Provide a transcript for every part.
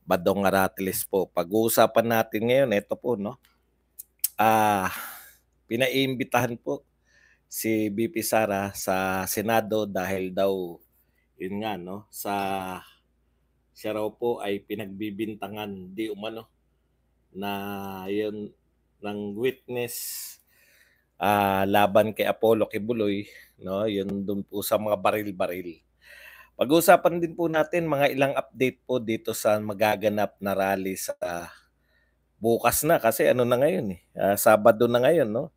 Badong Aratiles po. Pag-uusapan natin ngayon, ito po, no? Pinaiimbitahan po si BP Sara sa Senado dahil daw, yun nga, no? Siya raw po ay pinagbibintangan di umano na yun ng witness laban kay Apollo Kibuloy, no? Yun dun po sa mga baril-baril. Pag-uusapan din po natin mga ilang update po dito sa magaganap na rally sa bukas na kasi ano na ngayon Sabado na ngayon, no?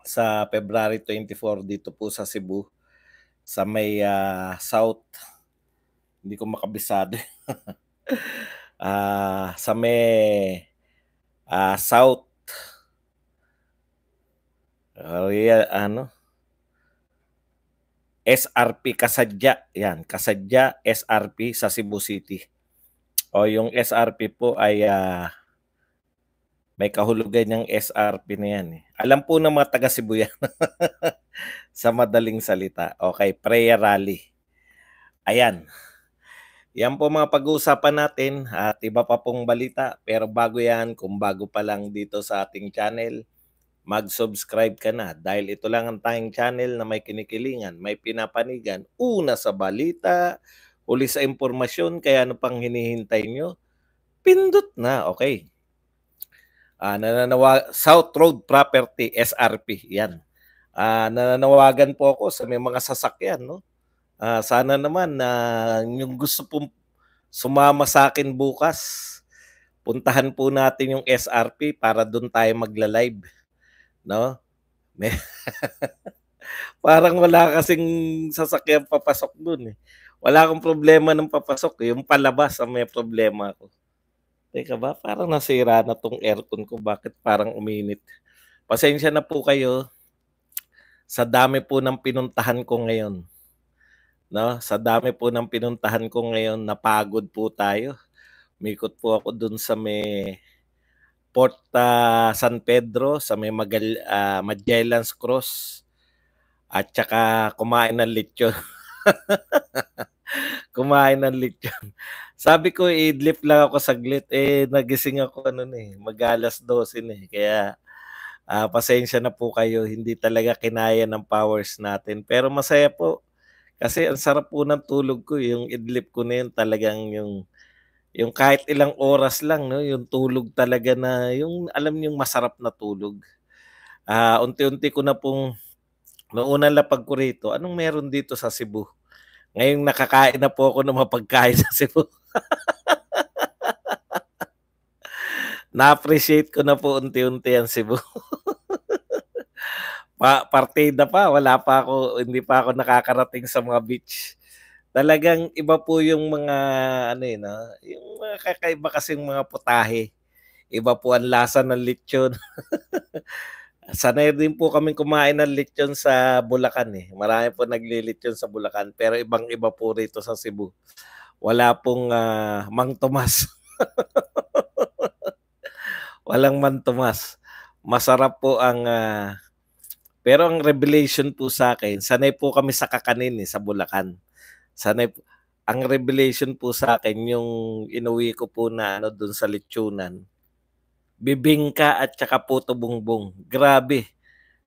Sa February 24 dito po sa Cebu sa may South, hindi ko makabisado. Sa may South ano SRP Kasadya, yan, Kasadya SRP sa Cebu City. O yung SRP po ay may kahulugan ng SRP na yan. Alam po ng mga taga Cebu yan. Sa madaling salita. Okay, prayer rally. Ayan. Yan po mga pag-uusapan natin at iba pa pong balita. Pero bago yan, kung bago pa lang dito sa ating channel, mag-subscribe ka na dahil ito lang ang tayong channel na may kinikilingan, may pinapanigan, una sa balita, uli sa impormasyon, kaya ano pang hinihintay nyo? Pindot na, okay. South Road Property, SRP, yan. Nananawagan po ako sa may mga sasakyan, no? Sana naman na yung gusto pong sumama sa akin bukas, puntahan po natin yung SRP para doon tayo magla-live, no? Parang wala kasing sasakyan papasok doon eh. Wala akong problema ng papasok, yung palabas ang may problema ko. Teka ba, parang nasira na tong aircon ko, bakit parang uminit? Pasensya na po kayo sa dami po ng pinuntahan ko ngayon. No? Sa dami po ng pinuntahan ko ngayon, napagod po tayo. Mikot po ako dun sa may Port San Pedro, sa may Magellan's Cross, at saka kumain ng lechon. Kumain ng lechon. Sabi ko, idlip lang ako saglit. Nagising ako mag-alas 12 na eh. Kaya, pasensya na po kayo. Hindi talaga kinaya ng powers natin. Pero masaya po. Kasi ang sarap po ng tulog ko. Yung idlip ko na yun talagang yung kahit ilang oras lang, no? Yung tulog talaga na, yung alam yung masarap na tulog. Unti-unti ko na pong, noong unang lapag ko rito, anong meron dito sa Cebu? Ngayong nakakain na po ako ng mapagkain sa Cebu. Na-appreciate ko na po unti-unti ang Cebu. Partida pa, hindi pa ako nakakarating sa mga beach. Talagang iba po yung mga yung mga kakaiba kasing mga putahe. Iba po ang lasa ng lechon. Sanay din po kaming kumain ng lechon sa Bulacan eh. Marami po naglilechon sa Bulacan pero ibang-iba po rito sa Cebu. Wala pong Mang Tomas. Walang Mang Tomas. Masarap po pero ang revelation po sa akin, sanay po kami sa kakanin sa Bulacan. Ang revelation po sa akin yung inuwi ko po na doon sa lechonan. Bibingka at saka puto bumbong. Grabe.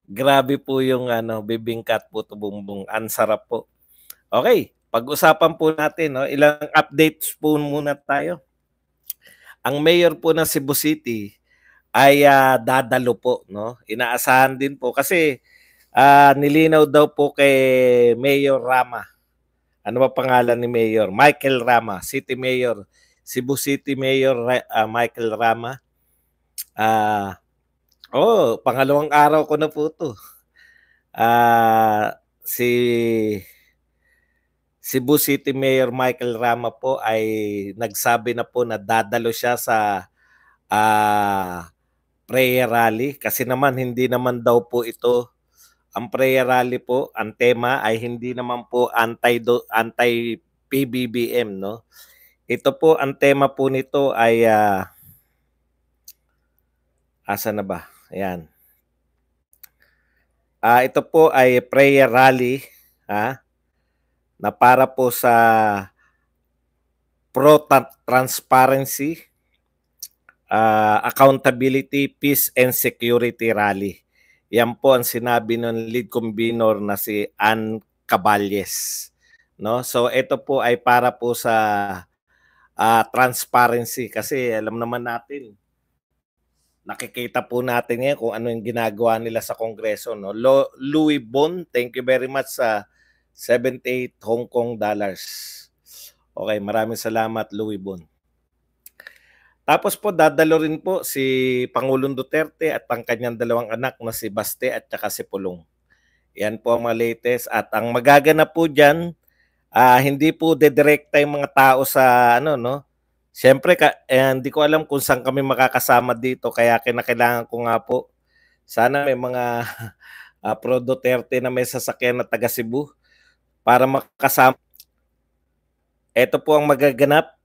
Grabe po yung bibingka at puto bumbong. Ang sarap po. Okay, pag-usapan po natin, no? Ilang updates po muna tayo. Ang mayor po ng Cebu City ay dadalo po, no? Inaasahan din po kasi nilinaw daw po kay Mayor Rama. Ano ba pangalan ni Mayor? Michael Rama, City Mayor. Cebu City Mayor Michael Rama. Pangalawang araw ko na po ito. Si Cebu City Mayor Michael Rama po ay nagsabi na po na dadalo siya sa prayer rally kasi naman hindi naman daw po ito ang prayer rally po, ang tema ay hindi naman po anti-PBBM, no? Ito po, ang tema po nito ay asa na ba? Ayan. Ito po ay prayer rally na para po sa pro-transparency, accountability, peace and security rally. Yan po ang sinabi ng lead convener na si Ann Caballes. No? So ito po ay para po sa transparency kasi alam naman natin, nakikita po natin ngayon kung ano yung ginagawa nila sa Kongreso. No? Louis Bon, thank you very much sa 78 Hong Kong dollars. Okay, maraming salamat Louis Bon. Tapos po dadalo rin po si Pangulong Duterte at ang kanyang dalawang anak na si Baste at saka si Pulong. Yan po ang mga latest at ang magaganap po diyan, hindi po dedirekta yung mga tao sa ano no. Siyempre hindi ko alam kung saan kami makakasama dito kaya kinakailangan ko nga po sana may mga pro Duterte na may sasakyan na taga Cebu para makasama. Ito po ang magaganap.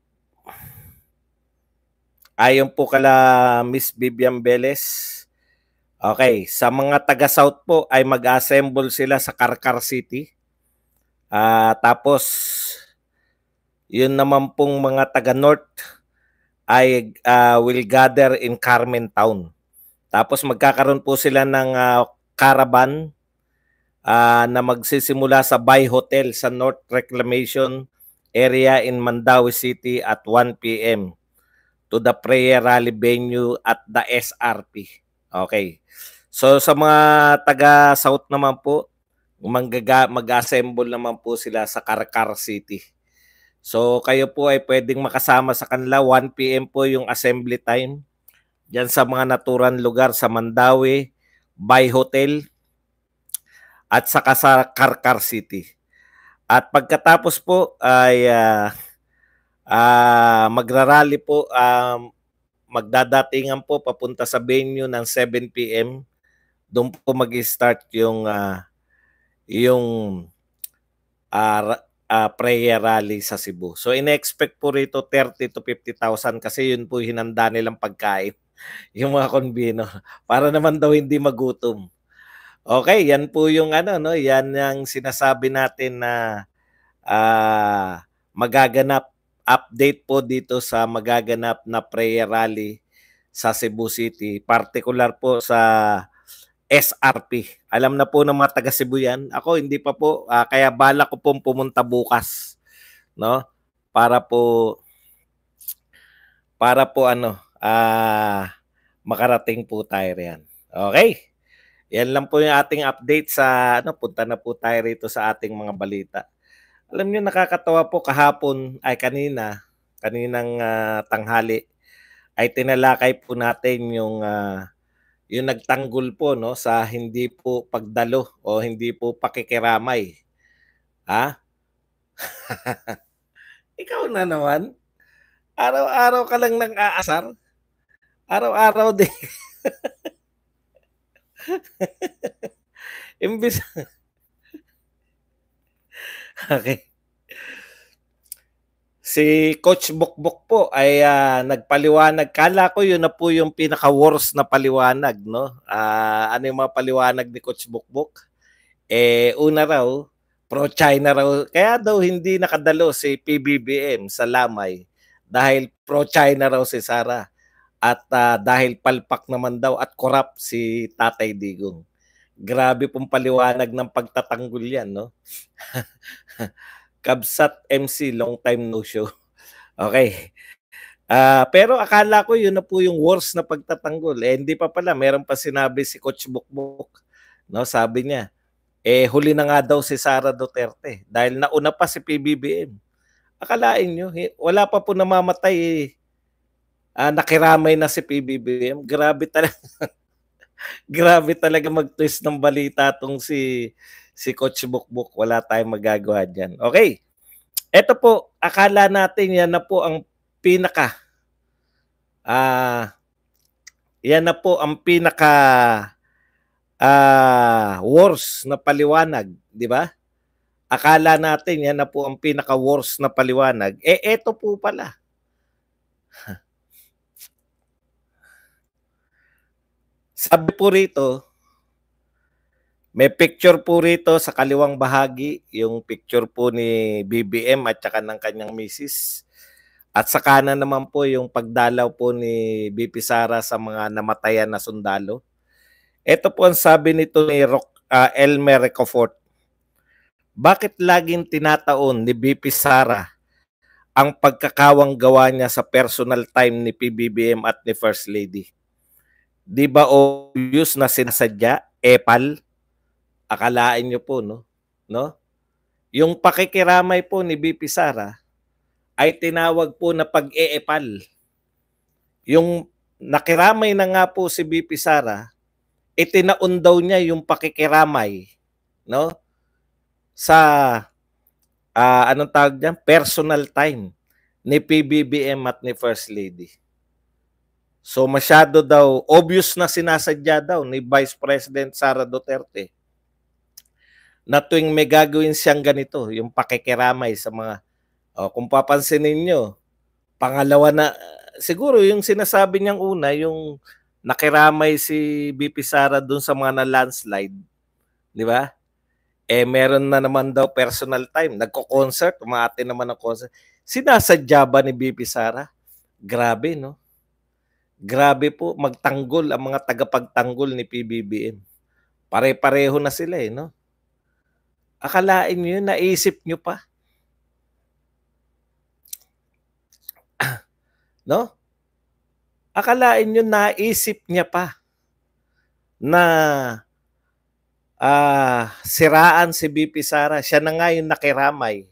Ayon po kala Miss Vivian Velez. Okay, sa mga taga-South po ay mag-assemble sila sa Carcar City. Tapos, yun naman pong mga taga-North ay will gather in Carmen Town. Tapos magkakaroon po sila ng caravan na magsisimula sa Bay Hotel sa North Reclamation area in Mandaue City at 1 p.m. to the prayer rally venue at the SRP. Okay. So sa mga taga-South naman po, mag-assemble naman po sila sa Carcar City. So kayo po ay pwedeng makasama sa kanila. 1 p.m. po yung assembly time. Diyan sa mga naturan lugar sa Mandaue, Bay Hotel, at saka sa Carcar City. At pagkatapos po ay magrarally po, magdadatingan po papunta sa venue ng 7 p.m. Doon po mag-start yung prayer rally sa Cebu. So in-expect po rito 30 to 50,000 kasi yun po hinanda nilang pagkain yung mga convener para naman daw hindi magutom. Okay, yan po yung no, yan ang sinasabi natin na magaganap. Update po dito sa magaganap na prayer rally sa Cebu City, particular po sa SRP. Alam na po ng mga taga Cebu yan. Ako hindi pa po, kaya bala ko pong pumunta bukas, no? Para po makarating po tayo riyan. Okay? Yan lang po yung ating update sa punta na po tayo rito sa ating mga balita. Alam niyo nakakatawa po kahapon ay kaninang tanghali ay tinalakay po natin yung nagtanggol po no sa hindi po pagdalo o hindi po pakikiramay. Ha? Ikaw na naman. Araw-araw ka lang nang aasar. Araw-araw din. Imbis Okay. Si Coach Bukbuk po ay nagpaliwanag. Kala ko yun na po yung pinaka-worst na paliwanag, no? Ano yung mga paliwanag ni Coach Bukbuk? Una raw, pro-China raw. Kaya daw hindi nakadalo si PBBM sa Lamay dahil pro-China raw si Sara. At dahil palpak naman daw at corrupt si Tatay Digong. Grabe pong paliwanag ng pagtatanggol yan, no? Kabsat MC, long time no show. Okay. Pero akala ko yun na po yung worst na pagtatanggol. Hindi pa pala. Meron pa sinabi si Coach Bukbuk. No, sabi niya, huli na nga daw si Sara Duterte dahil nauna pa si PBBM. Akalain nyo, wala pa po namamatay. Nakiramay na si PBBM. Grabe talaga. Grabe talaga mag-twist ng balita tong si Coach Bukbuk. Wala tayong magagawa dyan. Okay. Ito po, akala natin yan na po ang pinaka worst na paliwanag, di ba? Akala natin yan na po ang pinaka worst na paliwanag. Ito po pala. Sabi po rito, may picture po rito sa kaliwang bahagi, yung picture po ni BBM at saka ng kanyang misis. At sa kanan naman po yung pagdalaw po ni BP Sara sa mga namatayan na sundalo. Ito po ang sabi nito ni Elmer Recofort. Bakit laging tinataon ni BP Sara ang pagkakawang gawa niya sa personal time ni PBBM at ni First Lady? Di ba obvious na sinasadya? Epal? Akalain nyo po, no? Yung pakikiramay po ni BP Sara ay tinawag po na pag-eepal. Yung nakiramay na nga po si BP Sara, itinaon daw niya yung pakikiramay, no? Sa anong tawag diyan? Personal time ni PBBM at ni First Lady. So masyado daw, obvious na sinasadya daw ni Vice President Sara Duterte na tuwing may gagawin siyang ganito, yung pakikiramay sa mga, kung papansinin nyo, pangalawa na, siguro yung sinasabi niyang una, yung nakiramay si BP Sara dun sa mga na-landslide, di ba? Meron na naman daw personal time, nagko-concert, umaatin naman ng concert. Sinasadya ba ni BP Sara? Grabe, no? Grabe po, magtanggol ang mga tagapagtanggol ni PBBM. Pare-pareho na sila no? Akalain nyo yun, naisip nyo pa? No? Akalain nyo, naisip niya pa na siraan si BP Sara. Siya na nga yung nakiramay.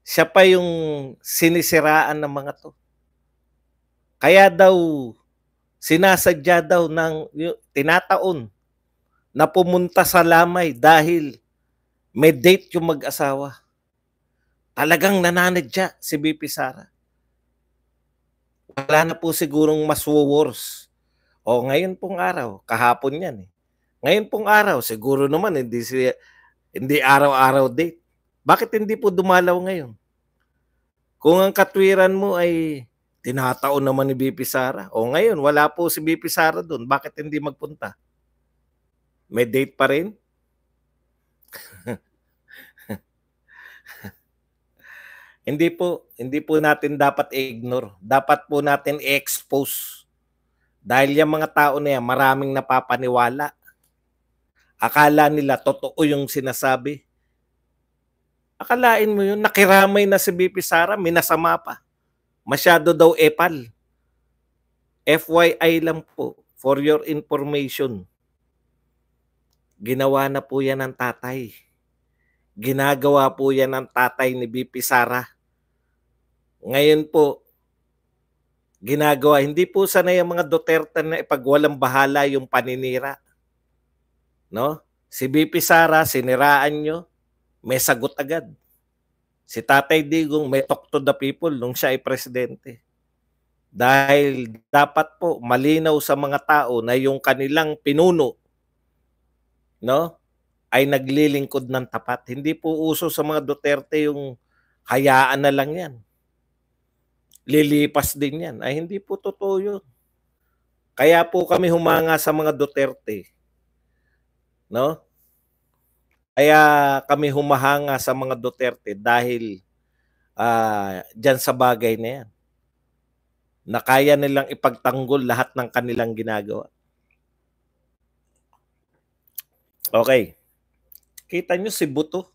Siya pa yung sinisiraan ng mga to. Kaya daw, sinasadya daw ng tinataon na pumunta sa lamay dahil may date yung mag-asawa. Talagang nananadya si BP Sara. Wala na po sigurong mas worse. Ngayon pong araw, kahapon yan Ngayon pong araw, siguro naman hindi araw-araw date. Bakit hindi po dumalaw ngayon? Kung ang katwiran mo ay tinataon naman ni BP Sara, ngayon wala po si BP Sara doon, bakit hindi magpunta? May date pa rin? Hindi po natin dapat i-ignore. Dapat po natin i-expose. Dahil yung mga tao na yan, maraming napapaniwala. Akala nila totoo yung sinasabi. Akalain mo yun, nakiramay na si BP Sara, minasama pa. Masyado daw epal. FYI lang po, for your information. Ginawa na po yan ng tatay. Ginagawa po yan ng tatay ni BP Sara. Ngayon po, ginagawa, hindi po sanay ang mga Duterte na ipagwalang bahala yung paninira. No? Si BP Sara, siniraan nyo, may sagot agad. Si Tatay Digong may talk to the people nung siya ay presidente. Dahil dapat po malinaw sa mga tao na yung kanilang pinuno ay naglilingkod ng tapat. Hindi po uso sa mga Duterte yung hayaan na lang yan. Lilipas din yan. Ay hindi po totoo yun. Kaya po kami humanga sa mga Duterte. Kaya kami humahanga sa mga Duterte dahil dyan sa bagay na yan. Na kaya nilang ipagtanggol lahat ng kanilang ginagawa. Okay. Kita nyo si Buto.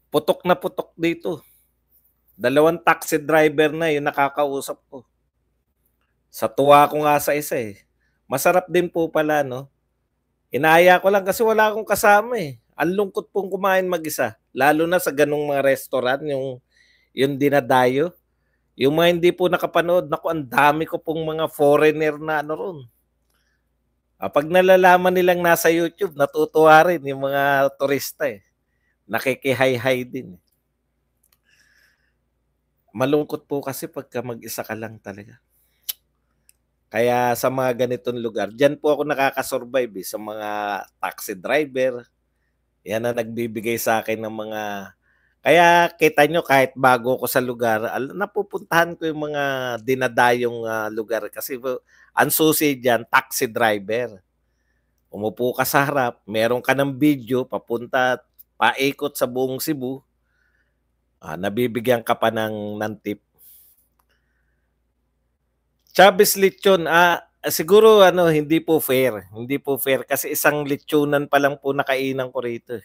Putok na putok dito. 2 taxi driver na yung nakakausap ko. Sa tuwa ko nga sa isa Masarap din po pala, Inaya ko lang kasi wala akong kasama Ang lungkot pong kumain mag-isa. Lalo na sa ganung mga restaurant, yung dinadayo. Yung mga hindi po nakapanood, naku, ang dami ko pong mga foreigner na ron. Pag nalalaman nilang nasa YouTube, natutuwa rin yung mga turista Nakikihay-hay din. Malungkot po kasi pagka mag-isa ka lang talaga. Kaya sa mga ganitong lugar, dyan po ako nakakasurvive sa mga taxi driver. Yan na nagbibigay sa akin ng mga... Kaya kita nyo, kahit bago ko sa lugar, napupuntahan ko yung mga dinadayong lugar. Kasi ang susi dyan, taxi driver. Umupo ka sa harap, meron ka ng video, papunta, paikot sa buong Cebu. Nabibigyan ka pa ng tip. Chavez lechon, siguro hindi po fair. Hindi po fair kasi isang lechonan pa lang po nakainan ko rito.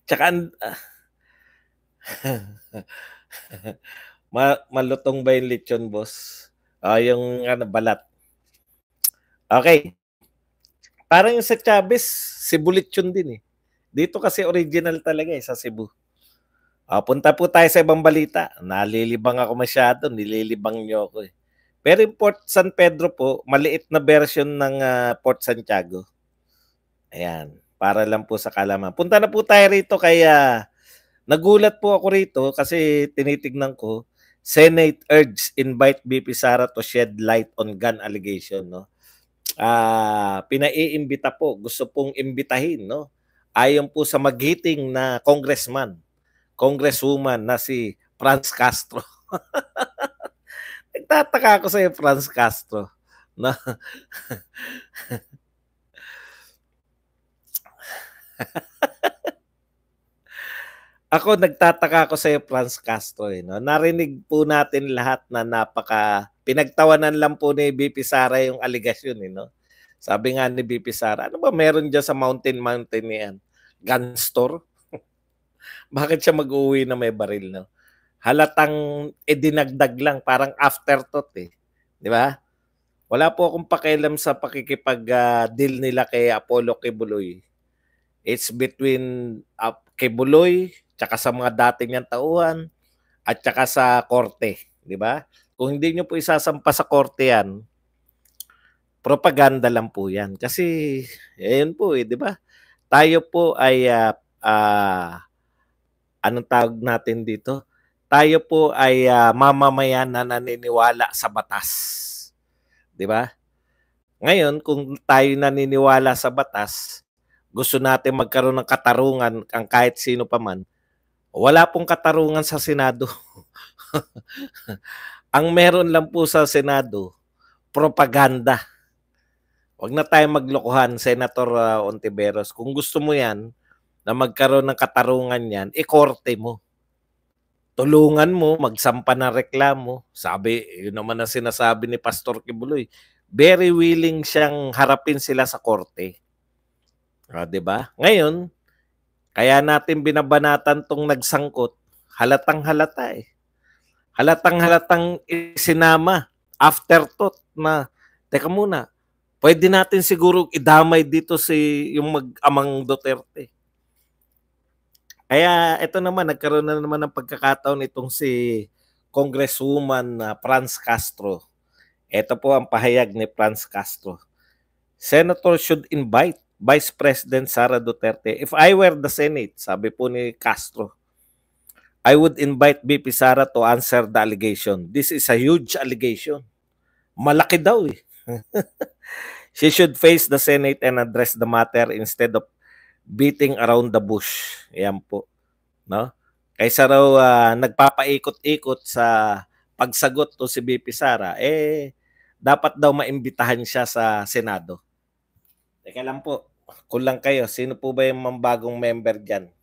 Tsaka malutong ba yung lechon, boss? Yung balat. Okay. Parang yung sa Chavez, Cebu lechon din eh. Dito kasi original talaga sa Cebu. Punta po tayo sa ibang balita. Nalilibang ako masyado, nililibang niyo ako eh. Pero yung Port San Pedro po, maliit na version ng Port Santiago. Ayan, para lang po sa kalaman. Punta na po tayo rito kaya nagulat po ako rito kasi tinitignan ko, Senate urges invite BP Sara to shed light on gun allegation, no? Pinaiimbita po, gusto pong imbitahin, no? Ayon po sa magiting na congresswoman na si Franz Castro. Nagtataka ako sa Franz Castro. Na Ako nagtataka ako sa Franz Castro no. Narinig po natin lahat na pinagtawanan lang po ni BP Sara yung allegation no. Sabi nga ni BP Sara, ano ba meron diyan sa mountain niyan? Gun store? Bakit siya mag-uwi na may baril no? Halatang dinagdag lang, parang afterthought eh. Di ba? Wala po akong pakialam sa pakikipag-deal nila kay Apollo Kibuloy. It's between Kibuloy, tsaka sa mga dating niyang tauhan, at tsaka sa korte. Di ba? Kung hindi nyo po isasampa sa korte yan, propaganda lang po yan. Kasi, ayun po di ba? Tayo po ay, anong tawag natin dito? Tayo po ay mamamayan na naniniwala sa batas. Di ba? Ngayon, kung tayo naniniwala sa batas, gusto natin magkaroon ng katarungan ang kahit sino pa man, wala pong katarungan sa Senado. Ang meron lang po sa Senado, propaganda. Huwag na tayong maglokohan, Senator Ontiveros. Kung gusto mo yan, na magkaroon ng katarungan yan, ikorte mo. Tulungan mo, magsampa ng reklamo. Sabi, yun naman ang sinasabi ni Pastor Kibuloy. Very willing siyang harapin sila sa korte. Diba? Ngayon, kaya natin binabanatan tong nagsangkot, halatang-halata eh. Halatang-halatang isinama, afterthought na, teka muna, pwede natin siguro idamay dito yung mag-amang Duterte. Kaya ito naman, nagkaroon na naman ng pagkakataon itong si Congresswoman Franz Castro. Ito po ang pahayag ni Franz Castro. Senator should invite Vice President Sara Duterte. If I were the Senate, sabi po ni Castro, I would invite BP Sara to answer the allegation. This is a huge allegation. Malaki daw eh. She should face the Senate and address the matter instead of beating around the bush. Yan po. No? Kaysa raw nagpapaikot-ikot sa pagsagot to si BP Sara, dapat daw maimbitahan siya sa Senado. Teka lang po, kulang kayo. Sino po ba yung bagong member dyan?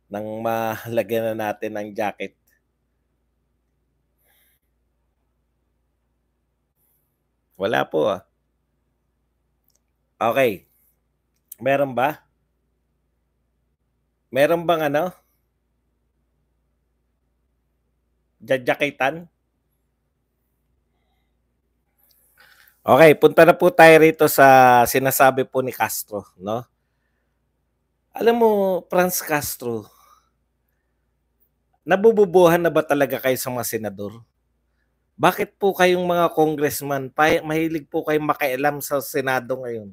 Nang malagyan na natin ng jacket. Wala po Okay. Meron ba? Meron bang jajakitan? Okay, punta na po tayo rito sa sinasabi po ni Castro, no? Alam mo, Franz Castro, nabububuhan na ba talaga kayo sa mga senador? Bakit po kayong mga congressman, mahilig po kayong makialam sa Senado ngayon?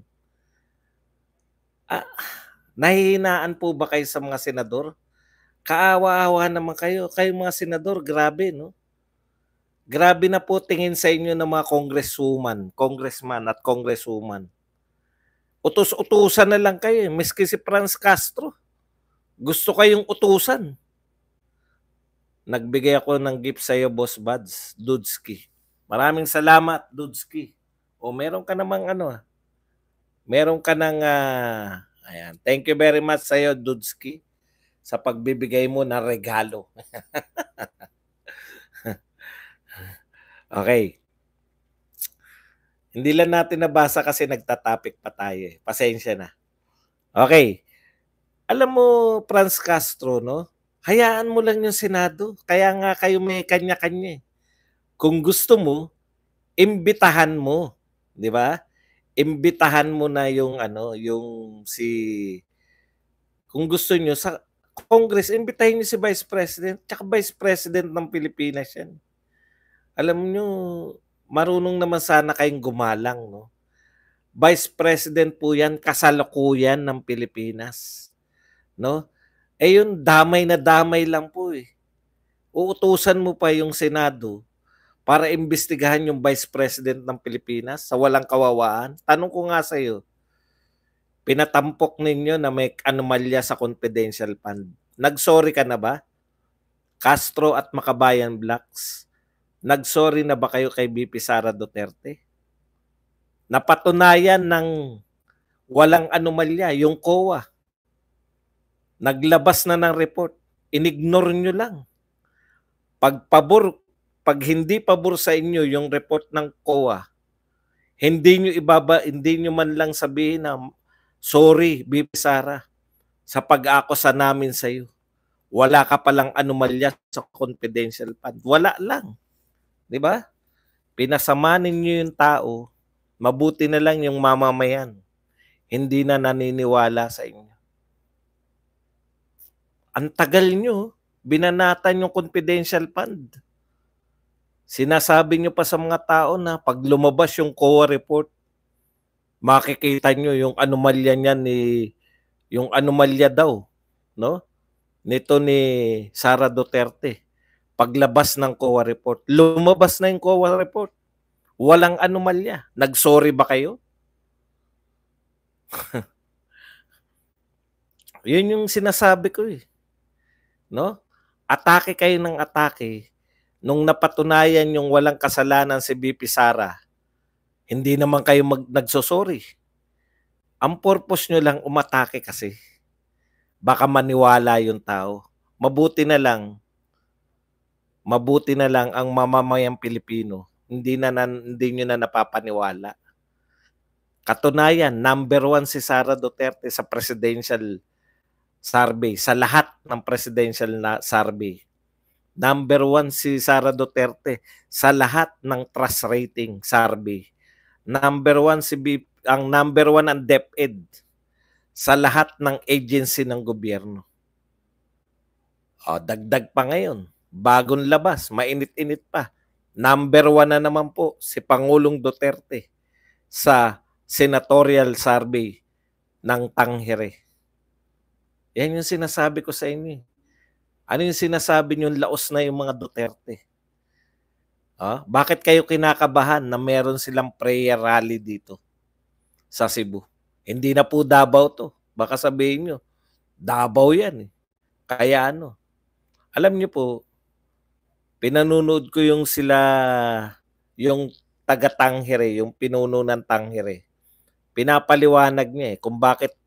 Nahihinaan po ba kayo sa mga senador? Kaawa-awa naman kayo. Kayong mga senador, grabe, no? Grabe na po tingin sa inyo ng mga congressman at congresswoman. Utos-utusan na lang kayo. Miski si Franz Castro, gusto kayong utusan. Nagbigay ako ng gift sa iyo, Boss Buds, Dudski. Maraming salamat, Dudski. O meron ka namang meron ka ng Ayan. Thank you very much sa iyo, Dudski, sa pagbibigay mo ng regalo. Okay. Hindi lang natin nabasa kasi nagta-topic pa tayo eh. Pasensya na. Okay. Alam mo, Franz Castro, no? Hayaan mo lang yung Senado. Kaya nga kayo may kanya-kanya eh. Kung gusto mo, imbitahan mo, 'di ba? Imbitahan mo na yung ano, yung si kung gusto niyo sa Congress, imbitahin niyo si Vice President, tsaka Vice President ng Pilipinas 'yan. Alam niyo, marunong naman sana kayong gumalang, no? Vice President po 'yan, kasalukuyan ng Pilipinas, no? Eh yun, damay na damay lang po eh. Uutusan mo pa yung Senado para imbestigahan yung Vice President ng Pilipinas sa walang kawawaan? Tanong ko nga sa iyo, pinatampok ninyo na may anomalya sa confidential fund. Nagsorry ka na ba? Castro at Makabayan Blacks, nagsorry na ba kayo kay BP Sara Duterte? Napatunayan ng walang anomalya yung COA. Naglabas na ng report. Inignore nyo lang. Pag hindi pabor sa inyo yung report ng COA, hindi nyo man lang sabihin na sorry, BP Sara, sa pag-akusa namin sa iyo. Wala ka palang anomalya sa confidential fund. Wala lang. 'Di ba? Pinasama ninyo yung tao, mabuti na lang yung mamamayan. Hindi na naniniwala sa inyo. Ang tagal nyo, binanatan yung confidential fund. Sinasabi nyo pa sa mga tao na pag lumabas yung COA report, makikita nyo yung anomalya niya yung anomalya daw, no? Nito ni Sara Duterte. Paglabas ng COA report, lumabas na yung COA report. Walang anomalya. Nagsorry ba kayo? Yun yung sinasabi ko eh. No? Atake kayo ng atake. Nung napatunayan yung walang kasalanan si BP Sara, hindi naman kayo nagsosorry. Ang purpose nyo lang umatake kasi. Baka maniwala yung tao. Mabuti na lang ang mamamayang Pilipino. Hindi nyo na napapaniwala. Katunayan, number 1 si Sara Duterte sa presidential survey, sa lahat ng presidential na survey. Number 1 si Sara Duterte sa lahat ng trust rating survey. Number 1 ang number 1 ang DepEd sa lahat ng agency ng gobyerno. O, dagdag pa ngayon. Bagong labas, mainit-init pa. Number 1 na naman po si Pangulong Duterte sa senatorial survey ng Tangere. Yan yung sinasabi ko sa inyo. Ano yung sinasabi nyo, laos na yung mga Duterte? Bakit kayo kinakabahan na meron silang prayer rally dito sa Cebu? Hindi na po Davao to. Baka sabihin nyo, Davao yan eh. Kaya ano, alam nyo po, pinanonood ko yung taga-Tangere, yung pinuno ng Tangere. Pinapaliwanag niya eh kung bakit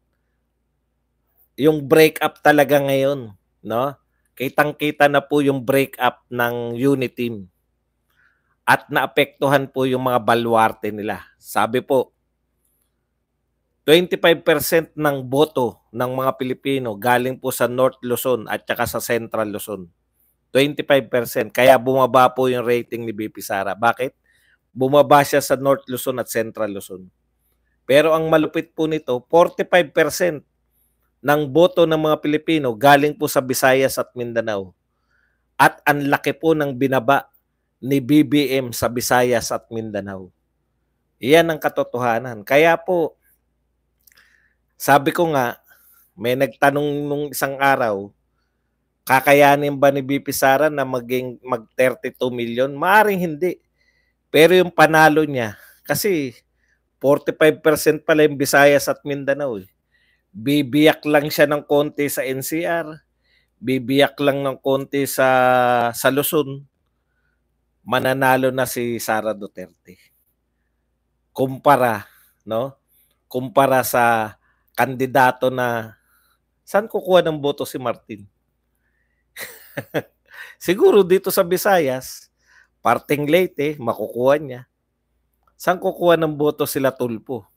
yung break-up talaga ngayon, no? Kitang-kita na po yung break-up ng unit team. At naapektuhan po yung mga baluarte nila. Sabi po, 25% ng boto ng mga Pilipino galing po sa North Luzon at saka sa Central Luzon. 25%. Kaya bumaba po yung rating ni BP Sara. Bakit? Bumaba siya sa North Luzon at Central Luzon. Pero ang malupit po nito, 45% ng boto ng mga Pilipino galing po sa Visayas at Mindanao. At ang laki po ng binaba ni BBM sa Visayas at Mindanao. Iyan ang katotohanan. Kaya po, sabi ko nga, may nagtanong nung isang araw, kakayanin ba ni BP Sara na mag-32 million? Maaring hindi. Pero yung panalo niya, kasi 45% pala yung Visayas at Mindanao eh. Bibiyak lang siya ng konti sa NCR, bibiyak lang ng konti sa Luzon, mananalo na si Sara Duterte. Kumpara, no? Kumpara sa kandidato na saan kukuha ng boto si Martin? Siguro dito sa Visayas, parting Leyte, makukuha niya. Saan kukuha ng boto sila Tulpo?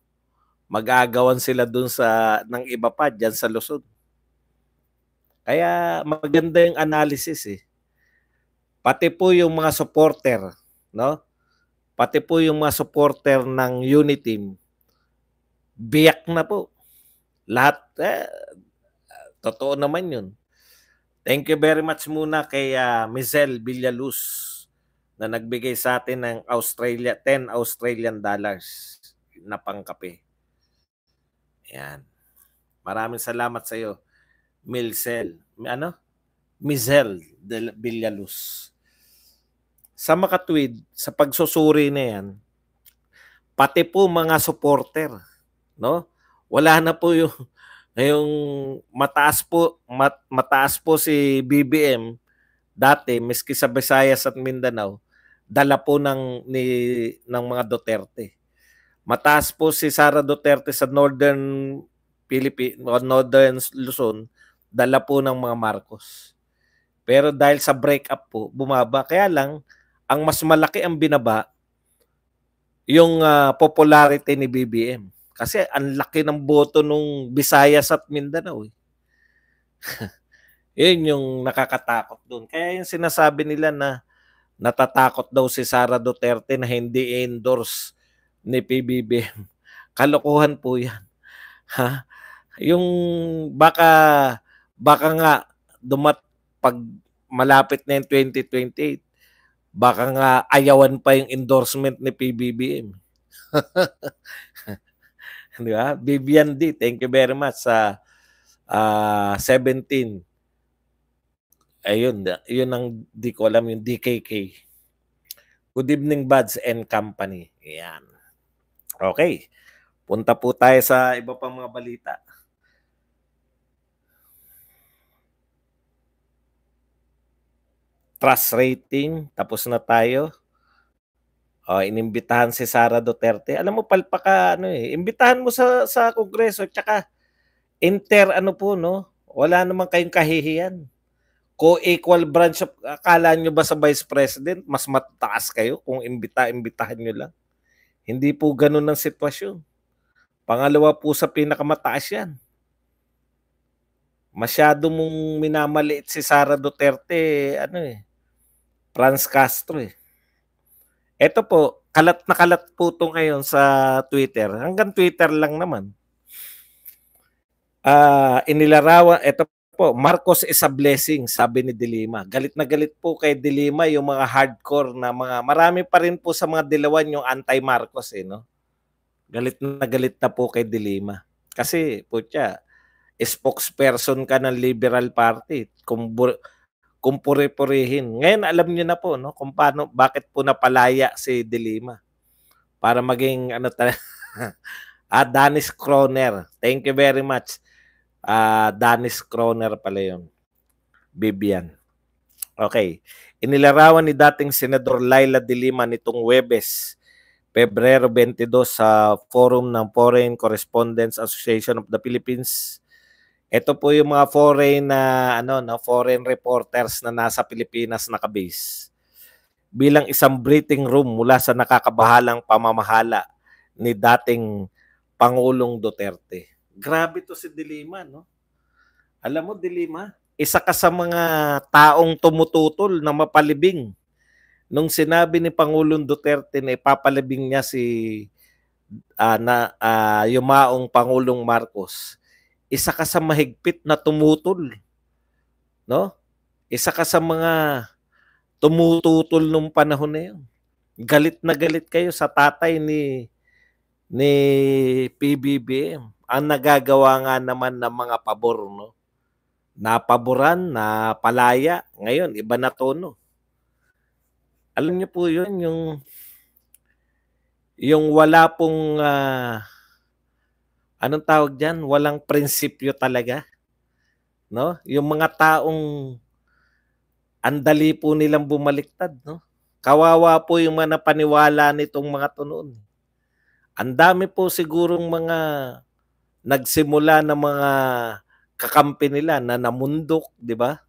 Mag-aagawan sila dun sa ng iba pa diyan sa Luzon. Kaya maganda yung analysis eh. Pati po yung mga supporter, no? Pati po yung mga supporter ng Uniteam, biyak na po. Lahat, totoo naman yun. Thank you very much muna kay Mizel Villaluz na nagbigay sa atin ng 10 Australian dollars na pangkape. Yan. Maraming salamat sa iyo, Mizel Villaluz. Sa makatwid, sa pagsusuri na yan, pati po mga supporter, no? Wala na po yung mataas po si BBM dati, miski sa Visayas at Mindanao, dala po ng mga Duterte. Mataas po si Sara Duterte sa Northern Northern Luzon, dala po ng mga Marcos. Pero dahil sa breakup po, bumaba. Kaya lang, ang mas malaki ang binaba, yung popularity ni BBM. Kasi ang laki ng boto nung Visayas at Mindanao. Yun yung nakakatakot doon. Kaya yung sinasabi nila na natatakot daw si Sara Duterte na hindi endorse ni PBBM. Kalokohan po yan. Ha? Yung baka nga pag malapit na yung 2028, baka nga ayawan pa yung endorsement ni PBBM. Di ba? Vivian D, thank you very much sa 17. Ayun, yun ang di ko alam, yung DKK. Good evening, Buds and Company. Yan. Okay. Punta po tayo sa iba pang mga balita. Trust rating, tapos na tayo. Inimbitahan si Sara Duterte. Alam mo, palpaka, imbitahan mo sa Kongreso, tsaka wala naman kayong kahihiyan. Co-equal branch of, akala nyo ba sa Vice President, mas mataas kayo kung imbitahan nyo lang? Hindi po ganun ang sitwasyon. Pangalawa po sa pinakamataas yan. Masyado mong minamaliit si Sara Duterte, Franz Castro eh. Ito po, kalat na kalat po ito ngayon sa Twitter. Hanggang Twitter lang naman. Inilarawan, ito po, Marcos is a blessing, sabi ni De Lima. Galit na galit po kay De Lima yung mga hardcore na marami pa rin po sa mga dilawan yung anti-Marcos no? Galit na po kay De Lima. Kasi, spokesperson ka ng Liberal Party. Kung puri-purihin. Ngayon, alam niyo na po, no? Kung bakit po napalaya si De Lima. Para maging, Danis Kroner. Thank you very much. Danis Kroner pala yun. Bibian. Okay. Inilarawan ni dating Senador Laila De Lima nitong Huwebes, Pebrero 22 sa forum ng Foreign Correspondents Association of the Philippines. Ito po yung mga foreign reporters na nasa Pilipinas nakabase. Bilang isang briefing room mula sa nakakabahalang pamamahala ni dating Pangulong Duterte. Grabe to si De Lima, no? Alam mo, De Lima, isa ka sa mga taong tumututol na mapalibing. Nung sinabi ni Pangulong Duterte na ipapalibing niya si yumaong Pangulong Marcos, isa ka sa mahigpit na tumutol. No? Isa ka sa mga tumututol nung panahon na yun. Galit na galit kayo sa tatay ni PBBM. Ang nagagawa nga naman ng mga pabor, no? Napaboran, napalaya. Ngayon, iba na tono. Alam niyo po yun, yung wala pong anong tawag diyan? Walang prinsipyo talaga. No? Yung mga taong andali po nilang bumaliktad, no? Kawawa po yung mga napaniwala nitong mga to noon. Ang dami po sigurong mga nagsimula ng mga kakampi nila na namundok, di ba?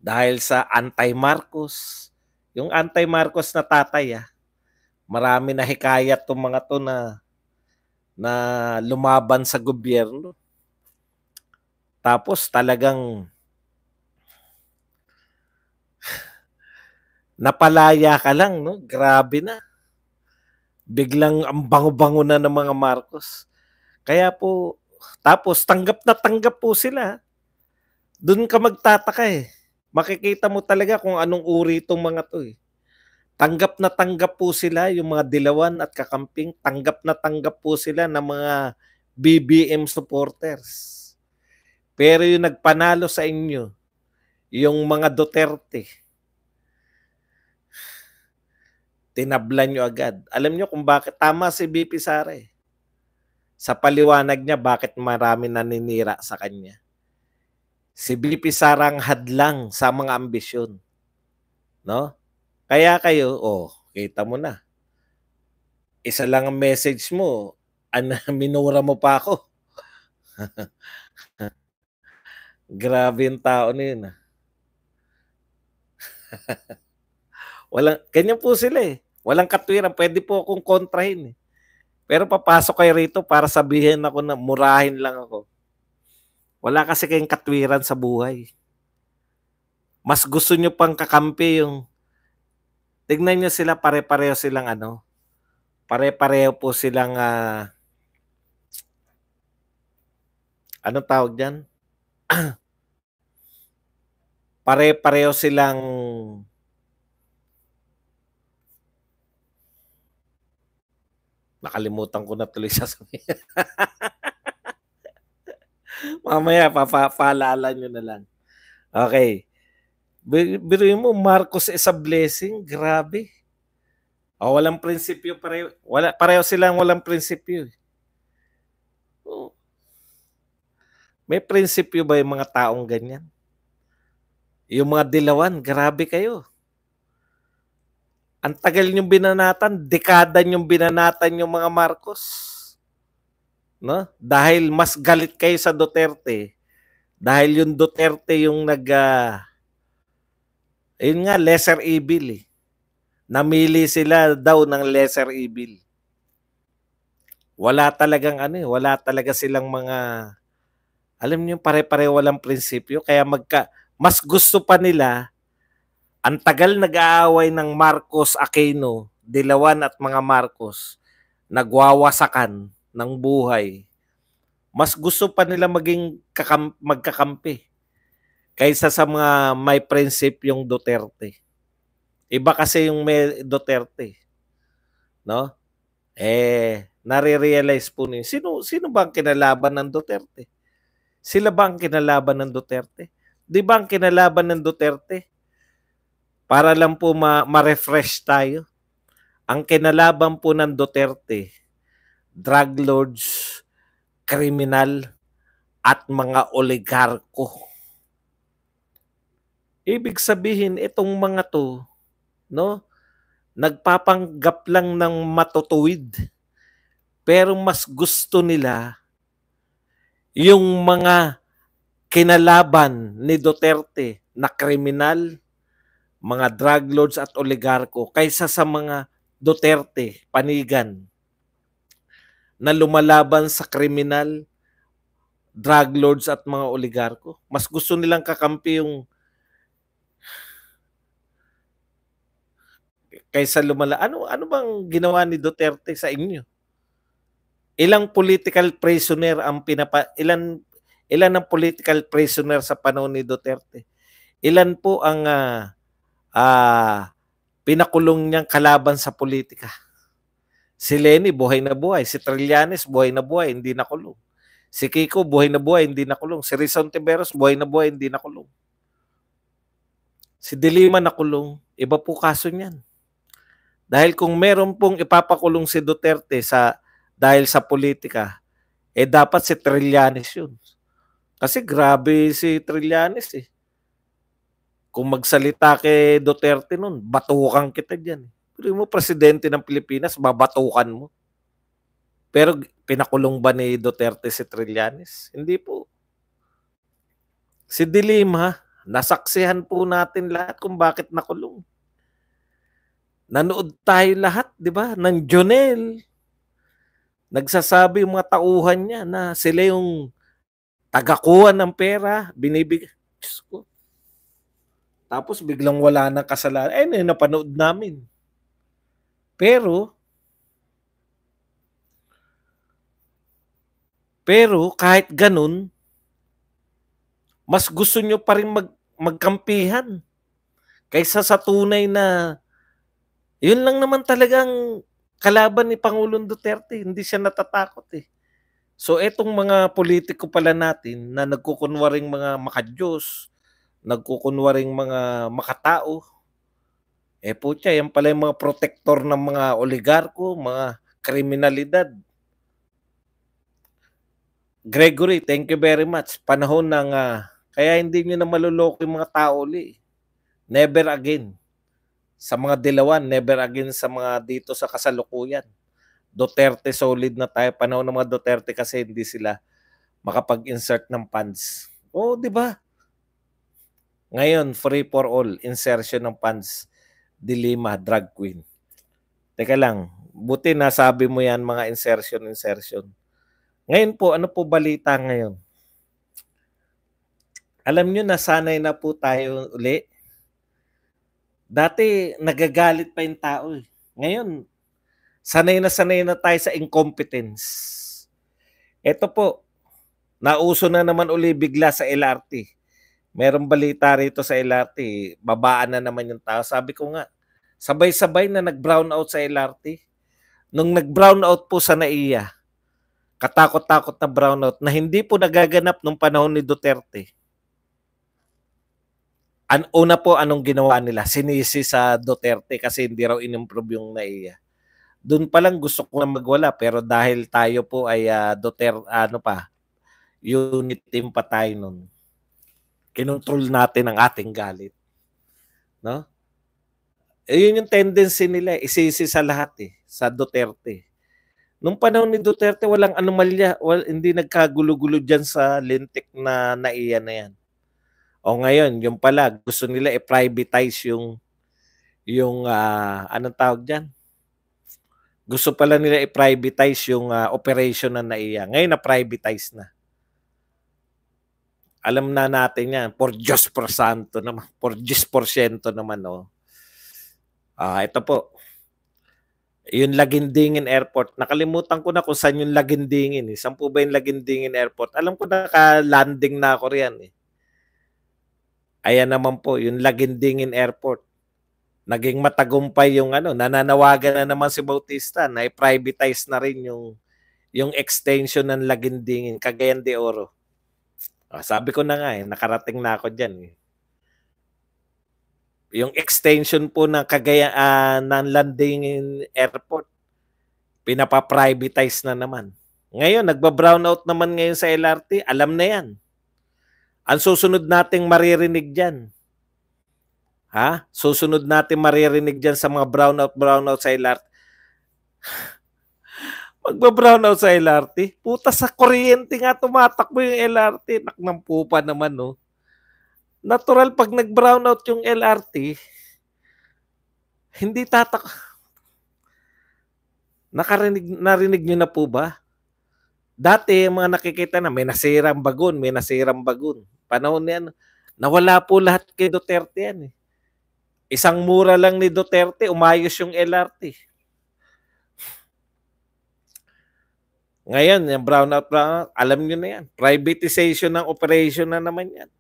Dahil sa anti-Marcos. Yung anti-Marcos na tatay, marami na hikayat tong mga to na lumaban sa gobyerno. Tapos talagang napalaya ka lang, no? Grabe na. Biglang ang bango-bango na ng mga Marcos. Kaya po, tapos tanggap na tanggap po sila. Doon ka magtataka eh. Makikita mo talaga kung anong uri itong mga to eh. Tanggap na tanggap po sila, yung mga dilawan at kakamping, tanggap na tanggap po sila ng mga BBM supporters. Pero yung nagpanalo sa inyo, yung mga Duterte, tinablan nyo agad. Alam nyo kung bakit? Tama si BP Sara eh. Sa paliwanag niya, bakit marami naninira sa kanya. Si BP Sara ang hadlang sa mga ambisyon. No? Kaya kayo, kita mo na. Isa lang ang message mo, minura mo pa ako. Grabe yung tao na yun. Ganyan po sila eh. Walang katwiran. Pwede po akong kontrahin eh. Pero papasok kayo rito para sabihin ako na murahin lang ako. Wala kasi kayong katwiran sa buhay. Mas gusto nyo pang kakampi yung... Tignan nyo sila, pare-pareho silang pare-pareho po silang... anong tawag dyan? Pare-pareho silang... Nakalimutan ko na tuloy sa sabi. Mamaya, paalala nyo na lang. Okay. Biruin mo, Marcos is a blessing. Grabe. Walang prinsipyo pareho. Pareho silang walang prinsipyo. May prinsipyo ba yung mga taong ganyan? Yung mga dilawan, grabe kayo. Ang tagal niyong binanatan, dekada niyong binanatan yung mga Marcos. No? Dahil mas galit kayo sa Duterte. Dahil yung Duterte yung yun nga, lesser evil eh. Namili sila daw ng lesser evil. Wala talagang wala talaga silang mga, alam niyo, pare-pareho walang prinsipyo. Kaya mas gusto pa nila, ang tagal nag-aaway ng Marcos, Aquino, Dilawan at mga Marcos, nagwawasakan ng buhay. Mas gusto pa nila maging magkakampi kaysa sa mga may prinsipyong Duterte. Iba kasi yung may Duterte. No? Nare-realize po niyo. Sino ba ang kinalaban ng Duterte? Sila ba ang kinalaban ng Duterte? Di ba ang kinalaban ng Duterte? Para lang po ma-refresh tayo. Ang kinalaban po ng Duterte, drug lords, kriminal, at mga oligarko. Ibig sabihin, itong mga to, no, nagpapanggap lang ng matutuwid. Pero mas gusto nila yung mga kinalaban ni Duterte na kriminal, mga drug lords at oligarko kaysa sa mga Duterte, panigan, na lumalaban sa kriminal, drug lords at mga oligarko. Mas gusto nilang kakampi yung kaysa ano bang ginawa ni Duterte sa inyo? Ilang political prisoner ang ilan ang political prisoner sa panahon ni Duterte? Ilan po ang pinakulong niyang kalaban sa politika? Si Leni, buhay na buhay. Si Trillanes, buhay na buhay, hindi nakulong. Si Kiko, buhay na buhay, hindi nakulong. Si Rizon Tiberos, buhay na buhay, hindi nakulong. Si De Lima nakulong. Iba po kaso niyan. Dahil kung meron pong ipapakulong si Duterte dahil sa politika, dapat si Trillanes yun. Kasi grabe si Trillanes eh. Kung magsalita kay Duterte nun, batukan kita dyan. Pero mo, presidente ng Pilipinas, babatukan mo. Pero pinakulong ba ni Duterte si Trillanes? Hindi po. Si De Lima, nasaksihan po natin lahat kung bakit nakulong. Nanood tayo lahat, di ba? Ng Jonel. Nagsasabi yung mga tauhan niya na sila yung tagakuha ng pera, binibigay. Diyos ko. Tapos biglang wala ng kasalanan. Napanood namin. Pero kahit ganun, mas gusto nyo pa rin magkampihan kaysa sa tunay na yun lang naman talagang kalaban ni Pangulong Duterte. Hindi siya natatakot eh. So etong mga politiko pala natin na nagkukunwaring mga makadiyos, nagkukunwaring mga makatao, putya, yan pala yung mga protector ng mga oligarko, mga kriminalidad. Gregory, thank you very much. Panahon ng kaya hindi nyo na maluloko yung mga tao uli. Never again. Sa mga dilawan, never again sa mga dito sa kasalukuyan. Duterte solid na tayo. Panahon ng mga Duterte kasi hindi sila makapag-insert ng funds. Di ba? Ngayon, free for all, insertion ng funds. De Lima, drag queen. Teka lang, buti nasabi mo yan mga insertion. Ngayon po, ano po balita ngayon? Alam nyo, nasanay na po tayo uli. Dati, nagagalit pa yung tao. Ngayon, sanay na tayo sa incompetence. Ito po, nauso na naman uli bigla sa LRT. Merong balita rito sa LRT, babaan na naman yung tao. Sabi ko nga, sabay-sabay na nag-brown out sa LRT. Nung nag-brown out po sa NAIA, katakot-takot na brownout na hindi po nagaganap nung panahon ni Duterte. Una po, anong ginawa nila? Sinisi sa Duterte kasi hindi raw in-improve yung NAIA. Doon pa lang gusto ko na magwala pero dahil tayo po ay Duterte, unit team pa tayo nun. Kinontrol natin ang ating galit. No? Yun yung tendency nila, isisi sa lahat sa Duterte. Nung panahon ni Duterte, walang anomalya, hindi nagkagulo-gulo dyan sa lintik na NAIA na yan. O ngayon, yung pala, gusto nila i-privatize yung anong tawag dyan? Gusto pala nila i-privatize yung operation na NAIA. Ngayon na-privatize na. Alam na natin yan, por Diyos por santo naman, por 10% naman. Ito po, yung Lagindingin Airport. Nakalimutan ko na kung saan yung Lagindingin. Saan po ba yung Lagindingin Airport? Alam ko naka-landing na ako riyan. Ayan naman po, yung Lagindingin Airport. Naging matagumpay yung nananawagan na naman si Bautista na i-privatize na rin yung extension ng Lagindingin, Cagayan de Oro. Sabi ko na nga nakarating na ako dyan. Yung extension po ng ng Landingin Airport, pinapa-privatize na naman. Ngayon, nagba-brownout naman ngayon sa LRT, alam na yan. Ang susunod nating maririnig dyan, susunod natin maririnig dyan sa mga brownout sa LRT. Magba-brownout sa LRT? Puta, sa kuryente nga tumatakbo yung LRT. Naknang pupa naman, Natural, pag nag-brownout yung LRT, hindi narinig nyo na po ba? Dati, mga nakikita na, may nasirang bagon. Panahon yan, nawala po lahat kay Duterte yan. Isang mura lang ni Duterte, umayos yung LRT. Ngayon, yung brownout, alam nyo na yan. Privatization ng operation na naman yan.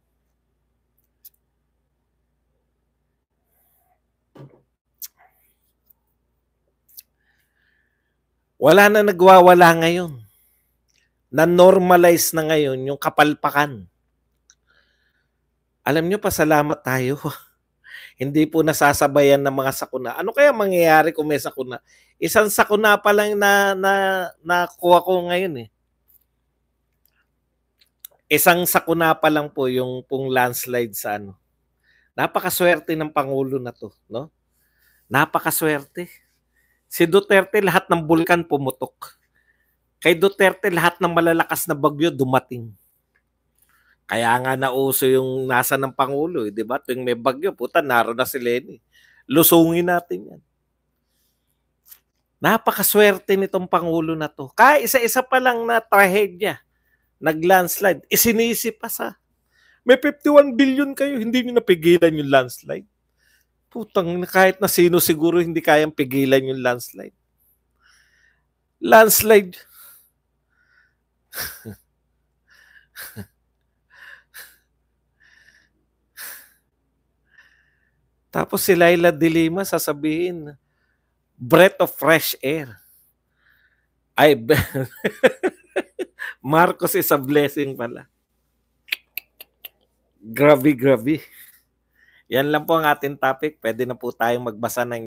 Wala na nagwawala ngayon. Na-normalize na ngayon yung kapalpakan. Alam nyo, pasalamat tayo. Hindi po nasasabayan ng mga sakuna. Ano kaya mangyayari kung may sakuna? Isang sakuna pa lang na nakuha ko ngayon. Isang sakuna pa lang po yung pong landslide sa Napakaswerte ng Pangulo na to, no? Napakaswerte. Si Duterte, lahat ng bulkan pumutok. Kay Duterte, lahat ng malalakas na bagyo dumating. Kaya nga nauso yung nasa ng Pangulo, di ba? Tuwing may bagyo, puta, naroon na si Lenny. Lusungin natin yan. Napakaswerte nitong Pangulo na to. Kaya isa-isa pa lang na trahedya, nag-landslide, isinisi pa sa, may 51 billion kayo, hindi nyo napigilan yung landslide. Putang, kahit na sino siguro hindi kayang pigilan yung landslide. Landslide. Tapos si Laila de Lima sasabihin, breath of fresh air. Ay, Marcos is a blessing pala. Grabe. Yan lang po ang ating topic. Pwede na po tayong magbasa ng